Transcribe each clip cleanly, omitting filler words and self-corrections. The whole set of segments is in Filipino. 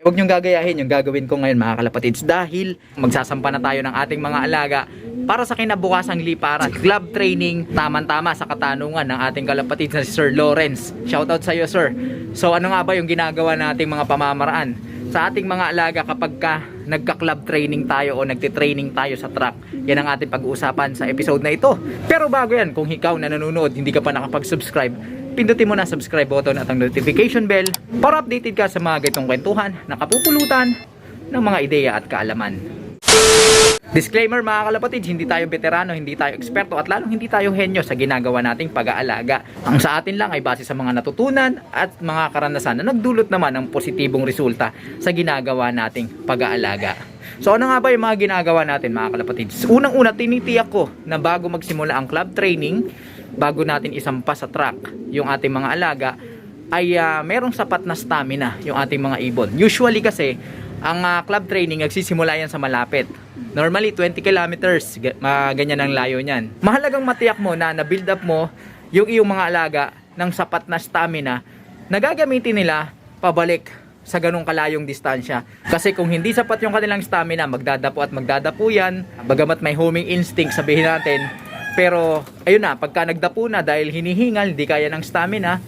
Huwag niyong gagayahin yung gagawin ko ngayon mga kalapatids dahil magsasampa na tayo ng ating mga alaga para sa kinabukasang liparan. Club training, tamang-tama sa katanungan ng ating kalapatids na si Sir Lawrence. Shoutout sa iyo, Sir. So ano nga ba yung ginagawa nating mga pamamaraan sa ating mga alaga kapag nagka-club training tayo o nagtitraining tayo sa track? Yan ang ating pag-uusapan sa episode na ito. Pero bago yan, kung ikaw na nanonood, hindi ka pa nakapag-subscribe, pindutin mo na subscribe button at ang notification bell para updated ka sa mga ganitong kwentuhan na kapupulutan ng mga ideya at kaalaman. Disclaimer mga kalapatids, hindi tayo veterano, hindi tayo eksperto at lalong hindi tayo henyo sa ginagawa nating pag-aalaga. Ang sa atin lang ay base sa mga natutunan at mga karanasan na nagdulot naman ng positibong resulta sa ginagawa nating pag-aalaga. So ano nga ba yung mga ginagawa natin mga kalapatids? Unang-una, tinitiyak ko na bago magsimula ang club training, bago natin isampa sa track yung ating mga alaga, ay merong sapat na stamina yung ating mga ibon. Usually kasi ang club training nagsisimula yan sa malapit. Normally 20 kilometers, ganyan ang layo niyan. Mahalagang matiyak mo na na-build up mo yung iyong mga alaga ng sapat na stamina na gagamitin nila pabalik sa ganung kalayong distansya. Kasi kung hindi sapat yung kanilang stamina, magdadapo at magdadapo yan. Bagamat may homing instinct, sabihin natin, pero ayun na, pagka nagdapo na dahil hinihingal, hindi kaya ng stamina,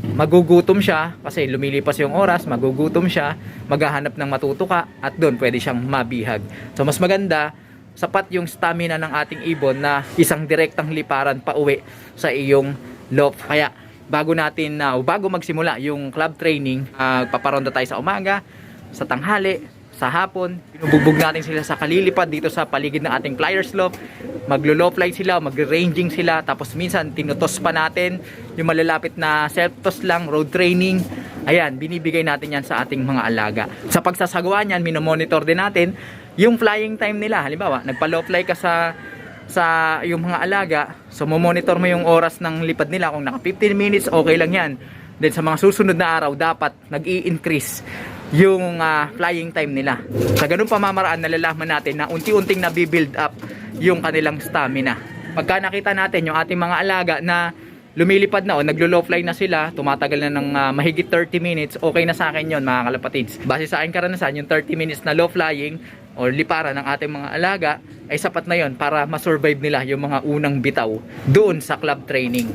magugutom siya kasi lumilipas yung oras, magugutom siya, maghahanap ng matutuka at doon pwede siyang mabihag. So mas maganda, sapat yung stamina ng ating ibon na isang direktang liparan pa uwi sa iyong loft. Kaya bago natin bago magsimula yung club training, paparonda tayo sa umaga, sa tanghali, sa hapon, pinubugbog natin sila sa kalilipad dito sa paligid ng ating flyers loft. Maglo-low fly sila, magre-ranging sila, tapos minsan tinutos pa natin yung malalapit na self-toss lang, road training. Ayan, binibigay natin yan sa ating mga alaga. Sa pagsasagawa niyan, minomonitor din natin yung flying time nila. Halimbawa, nagpa-low fly ka sa yung mga alaga, so monitor mo yung oras ng lipad nila. Kung naka 15 minutes, okay lang yan. Then sa mga susunod na araw, dapat nag-i-increase yung flying time nila. Sa ganung pamamaraan, nalalaman natin na unti-unting nabibuild up yung kanilang stamina. Pagka nakita natin yung ating mga alaga na lumilipad na o naglo-low fly na sila, tumatagal na ng mahigit 30 minutes, okay na sa akin yon mga kalapatids. Base sa aking karanasan, yung 30 minutes na low flying o liparan ng ating mga alaga ay sapat na yon para masurvive nila yung mga unang bitaw doon sa club training.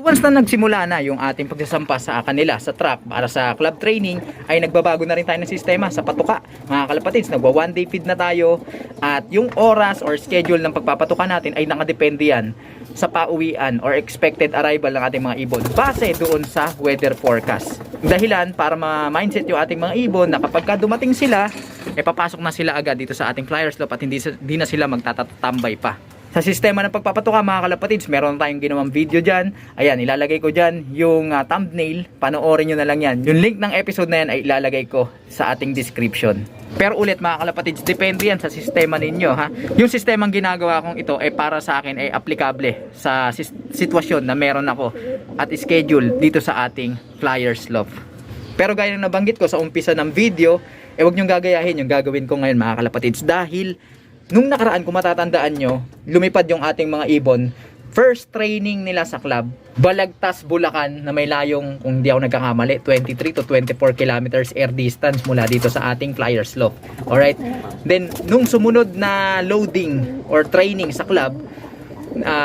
Once na nagsimula na yung ating pagsasampa sa kanila sa track para sa club training, ay nagbabago na rin tayo ng sistema sa patuka. Mga kalapatids, nagwa 1 day feed na tayo at yung oras or schedule ng pagpapatuka natin ay nakadepende yan sa pauwian or expected arrival ng ating mga ibon base doon sa weather forecast. Dahilan para ma-mindset yung ating mga ibon na kapag dumating sila, papasok na sila agad dito sa ating flyers loft at hindi na sila magtatatambay pa. Sa sistema ng pagpapatuka mga kalapatids, meron tayong ginawang video dyan. Ayan, ilalagay ko dyan yung thumbnail. Panoorin nyo na lang yan. Yung link ng episode na yan ay ilalagay ko sa ating description. Pero ulit mga kalapatids, depende yan sa sistema ninyo ha. Yung sistemang ginagawa kong ito ay para sa akin ay aplikable sa sitwasyon na meron ako at schedule dito sa ating flyers loft. Pero gaya ng nabanggit ko sa umpisa ng video, huwag nyong gagayahin yung gagawin ko ngayon mga kalapatids dahil nung nakaraan, kung matatandaan nyo, lumipad yung ating mga ibon. First training nila sa club, Balagtas, Bulacan, na may layong, kung hindi ako nagkakamali, 23 to 24 kilometers air distance mula dito sa ating flyers loft. Alright? Then, nung sumunod na loading or training sa club,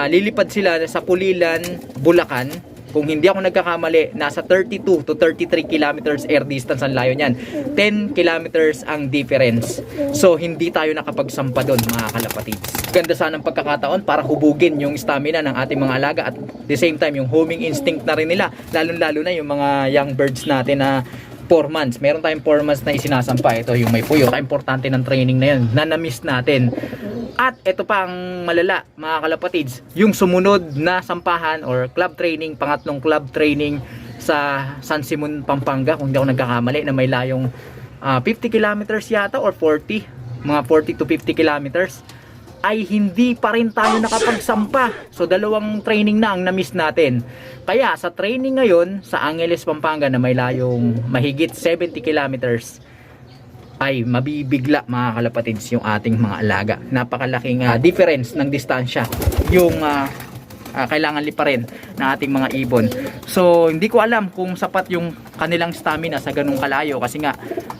lilipad sila sa Pulilan, Bulacan. Kung hindi ako nagkakamali, nasa 32 to 33 kilometers air distance ang layo niyan. 10 kilometers ang difference. So, hindi tayo nakapagsampa doon, mga kalapatids. Ganda sana ng pagkakataon para hubugin yung stamina ng ating mga alaga at the same time, yung homing instinct na rin nila. Lalo-lalo na yung mga young birds natin na 4 months. Meron tayong 4 months na isinasampa. Ito yung may puyo. Importante ng training na yun na na-miss natin. At ito pa ang malala mga kalapatids, yung sumunod na sampahan or club training, pangatlong club training sa San Simon, Pampanga, kung hindi ako nagkakamali, na may layong 50 kilometers yata or 40, mga 40 to 50 kilometers, ay hindi pa rin tayo nakapagsampa. So dalawang training na ang na-miss natin. Kaya sa training ngayon sa Angeles, Pampanga na may layong mahigit 70 kilometers, ay mabibigla mga kalapatids yung ating mga alaga. Napakalaking difference ng distansya yung kailangan liparin ng ating mga ibon. So hindi ko alam kung sapat yung kanilang stamina sa ganung kalayo, kasi nga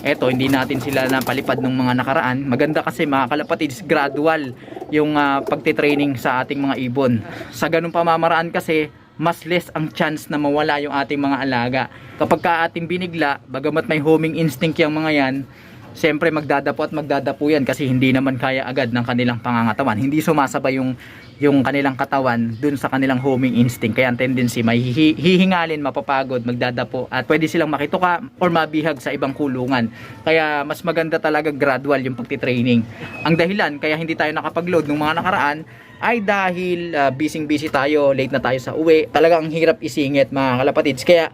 eto, hindi natin sila napalipad ng mga nakaraan. Maganda kasi mga kalapatids, gradual yung pagtitraining sa ating mga ibon. Sa ganung pamamaraan kasi mas less ang chance na mawala yung ating mga alaga. Kapag ka ating binigla, bagamat may homing instinct yung mga yan, siyempre magdadapo at magdadapo yan kasi hindi naman kaya agad ng kanilang pangangatawan. Hindi sumasabay yung kanilang katawan dun sa kanilang homing instinct. Kaya ang tendency, may hihingalin, mapapagod, magdadapo, at pwede silang makituka or mabihag sa ibang kulungan. Kaya mas maganda talaga gradual yung pagtitraining. Ang dahilan kaya hindi tayo nakapag-load nung mga nakaraan ay dahil busy tayo, late na tayo sa uwi. Talagang hirap isingit mga kalapatids. Kaya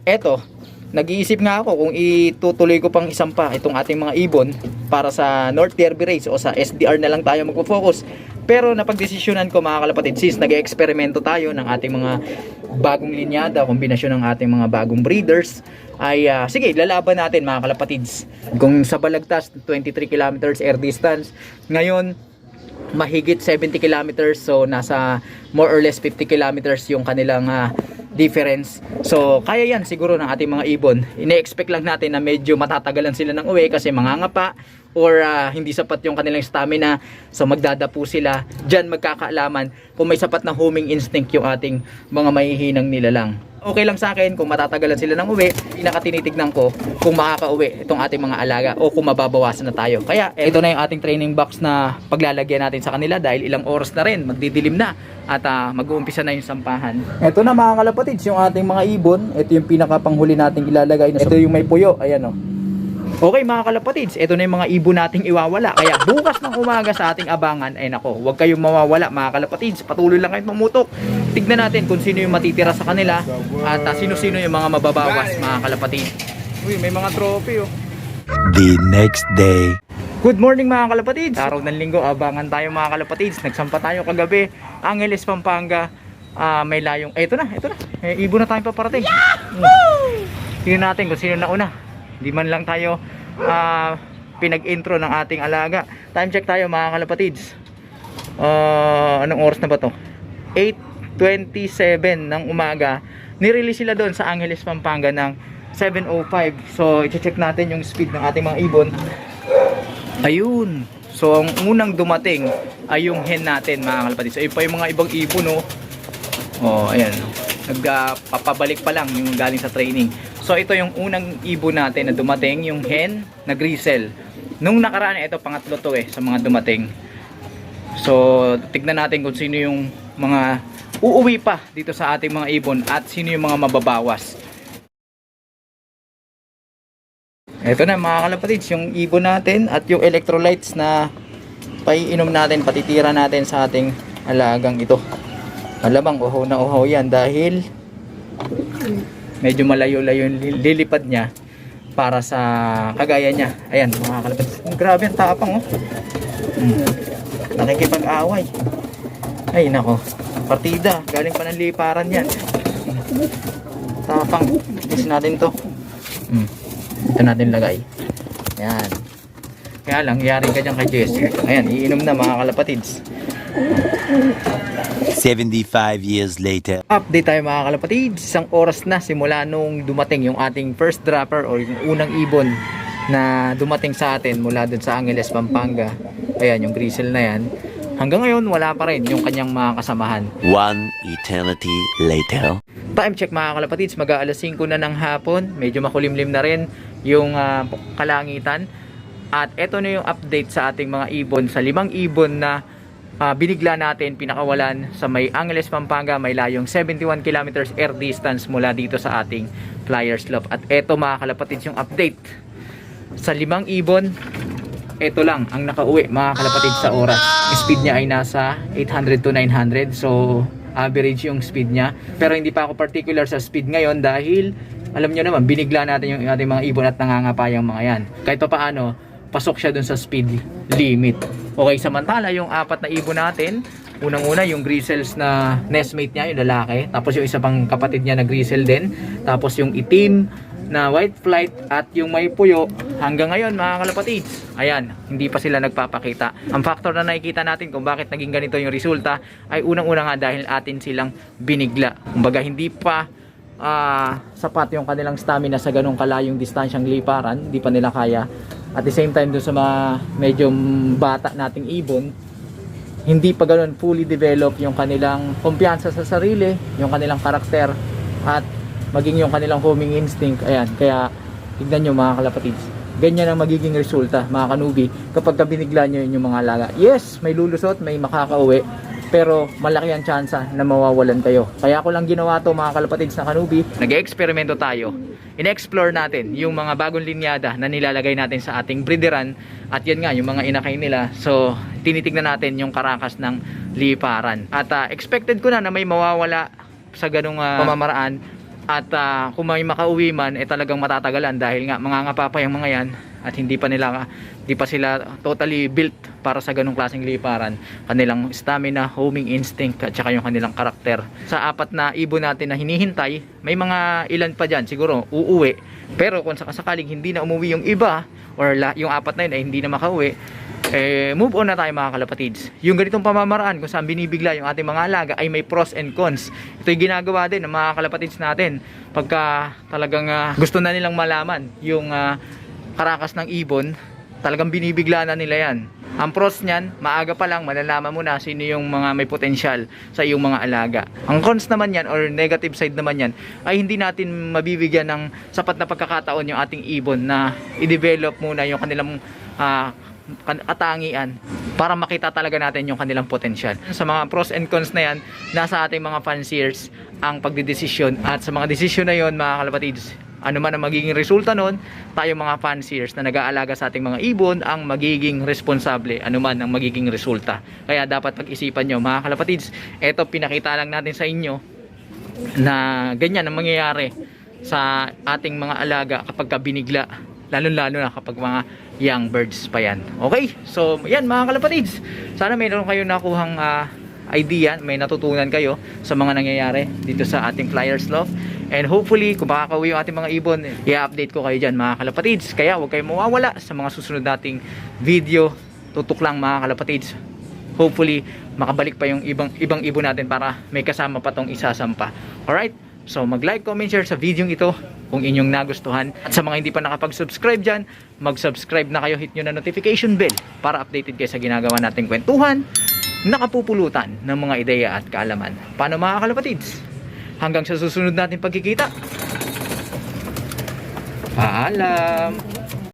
eto, nag-iisip nga ako kung itutuloy ko pang isampa itong ating mga ibon para sa North Derby Race o sa SDR na lang tayo magpo-focus. Pero napagdesisyonan ko mga kalapatid, since nag-eksperimento tayo ng ating mga bagong linyada, kombinasyon ng ating mga bagong breeders, ay sige, lalaban natin mga kalapatids. Kung sa Balagtas 23 kilometers air distance, ngayon mahigit 70 kilometers, so nasa more or less 50 kilometers yung kanilang difference. So kaya yan siguro ng ating mga ibon. Ine-expect lang natin na medyo matatagalan sila ng uwi kasi mangangapa or hindi sapat yung kanilang stamina, so magdadapo sila. Diyan magkakaalaman kung may sapat na homing instinct yung ating mga mahihinang nilalang. Okay lang sa akin kung matatagalan sila ng uwi. Pinakatinitignan ko kung makakauwi itong ating mga alaga o kung mababawasan na tayo. Kaya ito na yung ating training box na paglalagyan natin sa kanila dahil ilang oras na rin, magdidilim na at mag-uumpisa na yung sampahan. Ito na mga kalapatids, yung ating mga ibon. Ito yung pinakapanghuli nating ilalagay. Ito yung may puyo, ayan o. Okay mga kalapatids, ito na yung mga ibon nating iwawala. Kaya bukas ng umaga sa ating abangan, ay nako, huwag kayong mawawala mga kalapatids. Patuloy lang kayong pumutok. Tignan natin kung sino yung matitira sa kanila at sino-sino yung mga mababawas mga kalapatids. Uy, may mga trophy oh. The next day. Good morning mga kalapatids. Araw ng linggo, abangan tayo mga kalapatids. Nagsampa tayo kagabi, Angeles, Pampanga. May layong, ito na. May ibon na tayong paparating. Tingnan natin kung sino na una. Di man lang tayo pinag-intro ng ating alaga. Time check tayo mga kalapatids. Anong oras na ba to? 8:27 ng umaga. Nirelease sila doon sa Angeles, Pampanga ng 7:05. So i-check natin yung speed ng ating mga ibon. Ayun. So ang unang dumating ay yung hen natin mga kalapatids. So pa yung mga ibang ibon ayan. Nagpapabalik pa lang yung galing sa training. So ito yung unang ibon natin na dumating, yung hen na grisel. Nung nakaraan, ito pangatlo to sa mga dumating. So tignan natin kung sino yung mga uuwi pa dito sa ating mga ibon at sino yung mga mababawas. Ito na mga kalapatids, yung ibon natin at yung electrolytes na paiinom natin, patitira natin sa ating alagang ito. Malamang uhaw na uhaw yan dahil medyo malayo-layo yung lilipad niya para sa kagaya niya. Ayan mga kalapatids. Grabe ang tapang nakikipag-away. Ay nako, partida. Galing pa ng liparan yan. Tapang. Isin natin to. Ito natin lagay. Ayan. Kaya lang, yari ka dyan kay Jesse. Ayan, iinom na mga kalapatids. 75 years later. Update tayo mga kalapatids. Isang oras na simula nung dumating yung ating first dropper o yung unang ibon na dumating sa atin mula dun sa Angeles, Pampanga. Ayan, yung grisel na yan. Hanggang ngayon, wala pa rin yung kanyang mga kasamahan. One eternity later. Time check mga kalapatids, mag-aalas 5 na ng hapon. Medyo makulimlim na rin yung kalangitan. At eto na yung update sa ating mga ibon. Sa 5 ibon na binigla natin, pinakawalan sa may Angeles, Pampanga, may layong 71 kilometers air distance mula dito sa ating Flyers Loft. At eto mga kalapatids yung update. Sa 5 ibon, eto lang ang nakauwi mga kalapatids sa oras. Speed niya ay nasa 800 to 900. So average yung speed niya. Pero hindi pa ako particular sa speed ngayon dahil alam nyo naman, binigla natin yung ating mga ibon at nangangapa yung mga yan. Kahit pa paano, pasok siya dun sa speed limit. Okay, samantala yung 4 na ibon natin, unang-una yung grisels na nestmate niya, yung lalaki. Tapos yung isa pang kapatid niya na grisel din. Tapos yung itim na white flight at yung may puyo hanggang ngayon mga kalapatids, ayan, hindi pa sila nagpapakita. Ang factor na nakikita natin kung bakit naging ganito yung resulta ay unang-una nga dahil atin silang binigla. Kumbaga hindi pa sapat yung kanilang stamina sa ganong kalayong distansyang liparan, hindi pa nila kaya. At the same time doon sa mga medyo bata nating ibon, hindi pa ganoon fully develop yung kanilang kumpiyansa sa sarili, yung kanilang karakter, at maging yung kanilang homing instinct. Ayan, kaya tignan nyo mga kalapatids, ganyan ang magiging resulta mga kanubi kapag binigla nyo yung mga alaga. Yes, may lulusot, may makakauwi, pero malaki ang tsansa na mawawalan kayo. Kaya ko lang ginawa to mga kalapatids na kanubi. Nag-eksperimento tayo, in-explore natin yung mga bagong linyada na nilalagay natin sa ating breederan, at yan nga yung mga inakay nila. So tinitignan natin yung karakas ng liparan, at expected ko na may mawawala sa ganung pamamaraan. At kung may makauwi man, talagang matatagalan dahil nga mangangapa pa yung mga yan, at hindi pa sila totally built para sa ganung klaseng liparan. Kanilang stamina, homing instinct, at saka yung kanilang karakter. Sa apat na ibon natin na hinihintay, may mga ilan pa dyan siguro uuwi, pero kung sakasakaling hindi na umuwi yung iba, or yung apat na yun ay hindi na makauwi, move on na tayo mga kalapatids. Yung ganitong pamamaraan kung saan binibigla yung ating mga alaga ay may pros and cons. Ito'y ginagawa din ng mga kalapatids natin pagka talagang gusto na nilang malaman yung karakas ng ibon, talagang binibigla na nila yan. Ang pros niyan, maaga pa lang malalaman mo na sino yung mga may potensyal sa iyong mga alaga. Ang cons naman yan, or negative side naman yan, ay hindi natin mabibigyan ng sapat na pagkakataon yung ating ibon na i-develop muna yung kanilang katangian para makita talaga natin yung kanilang potensyal. Sa mga pros and cons na yan, nasa ating mga fanciers ang pagdidesisyon, at sa mga desisyon na yon mga kalapatids, ano man ang magiging resulta nun, tayo mga fanciers na nag-aalaga sa ating mga ibon ang magiging responsable ano man ang magiging resulta. Kaya dapat pag-isipan nyo mga kalapatids, eto pinakita lang natin sa inyo na ganyan ang mangyayari sa ating mga alaga kapag binigla, lalo na kapag mga young birds pa yan. Okay, so yan mga kalapatids, sana mayroon kayo nakuhang idea, may natutunan kayo sa mga nangyayari dito sa ating Flyers Loft, and hopefully kung makakauwi yung ating mga ibon, i-update ko kayo dyan mga kalapatids. Kaya huwag kayong mawawala sa mga susunod nating video. Tutok lang mga kalapatids, hopefully makabalik pa yung ibang ibon natin para may kasama pa tong isasampa. Alright, so mag-like, comment, share sa video ito kung inyong nagustuhan. At sa mga hindi pa nakapag-subscribe dyan, mag-subscribe na kayo, hit nyo na notification bell para updated kayo sa ginagawa nating kwentuhan, nakapupulutan ng mga ideya at kaalaman. Paano mga kalapatids? Hanggang sa susunod natin pagkikita. Paalam!